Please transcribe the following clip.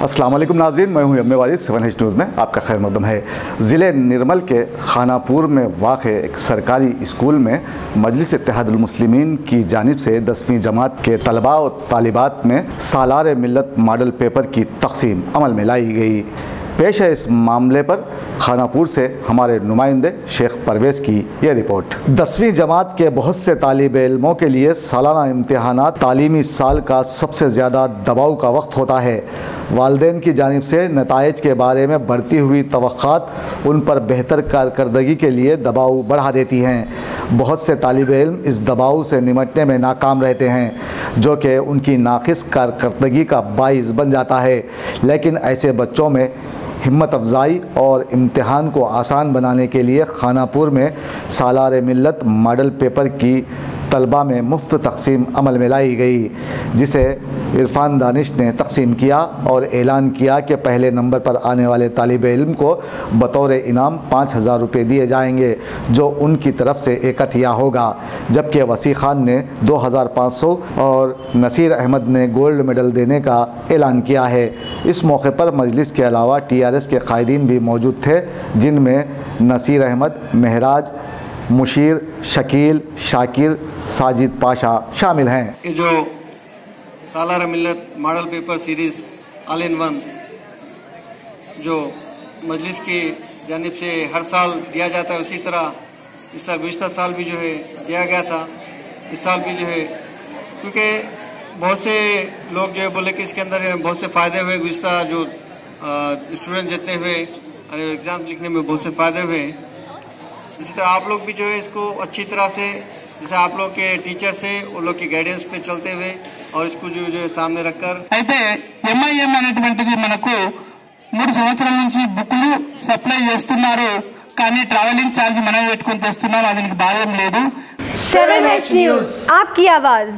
अस्सलाम वालेकुम नाज़रीन, मैं हूं यम्मे वाजिद 7H न्यूज़ में आपका खैर मकदम है। ज़िले निर्मल के खानापुर में वाक़ एक सरकारी स्कूल में मजलिस इत्तेहादुल मुस्लिमीन की जानिब से 10वीं जमात के तलबा और तालिबात में सालार मिल्लत मॉडल पेपर की तक़सीम अमल में लाई गई। पेश है इस मामले पर खानापुर से हमारे नुमाइंदे शेख परवेज़ की यह रिपोर्ट। 10वीं जमात के बहुत से तालिब इल्मों के लिए सालाना इम्तिहानात तालीमी साल का सबसे ज़्यादा दबाव का वक्त होता है। वालिदैन की जानिब से नताइज के बारे में बढ़ती हुई तवक्कात उन पर बेहतर कारकर्दगी के लिए दबाव बढ़ा देती हैं। बहुत से तालिब इल्म इस दबाव से निमटने में नाकाम रहते हैं, जो कि उनकी नाक़िस कारकर्दगी का बाइस बन जाता है। लेकिन ऐसे बच्चों में हिम्मत अफजाई और इम्तिहान को आसान बनाने के लिए खानापुर में सालार मिल्लत मॉडल पेपर की तलबा में मुफ्त तक़सीम अमल में लाई गई, जिसे इरफान दानिश ने तक़सीम किया और ऐलान किया कि पहले नंबर पर आने वाले तालिब इल्म को बतौर इनाम 5,000 रुपये दिए जाएंगे, जो उनकी तरफ से एक अतिया होगा। जबकि वसी खान ने 2,500 और नसीर अहमद ने गोल्ड मेडल देने का ऐलान किया है। इस मौके पर मजलिस के अलावा TRS के कायदीन भी मौजूद थे, जिनमें नसीर अहमद, महराज, मुशीर, शकील, शाकिर, साजिद पाशा शामिल हैं। ये जो सालार मिल्लत model paper series all in one जो मजलिस की जानिब से हर साल दिया जाता है, उसी तरह इस साल गुज़िश्ता साल भी जो है दिया गया था। इस साल भी जो है, क्योंकि बहुत से लोग जो है बोले कि इसके अंदर बहुत से फ़ायदे हुए, गुज़िश्ता जो स्टूडेंट जितने हुए एग्ज़ाम लिखने में बहुत से फ़ायदे हुए। इसी तरह आप लोग भी जो है इसको अच्छी तरह से, जैसे आप लोग के टीचर से उन लोग की गाइडेंस पे चलते हुए और इसको जो सामने रखकर అయితే MIM అనేటువంటిది మనకు 3 సంవత్సరాల నుంచి బుక్లు సప్లై చేస్తున్నారు, కానీ ట్రావెలింగ్ ఛార్జ్ మనం పెట్టుకొని తెస్తున్నాం, అది బాధం లేదు। 7H న్యూస్, आपकी आवाज।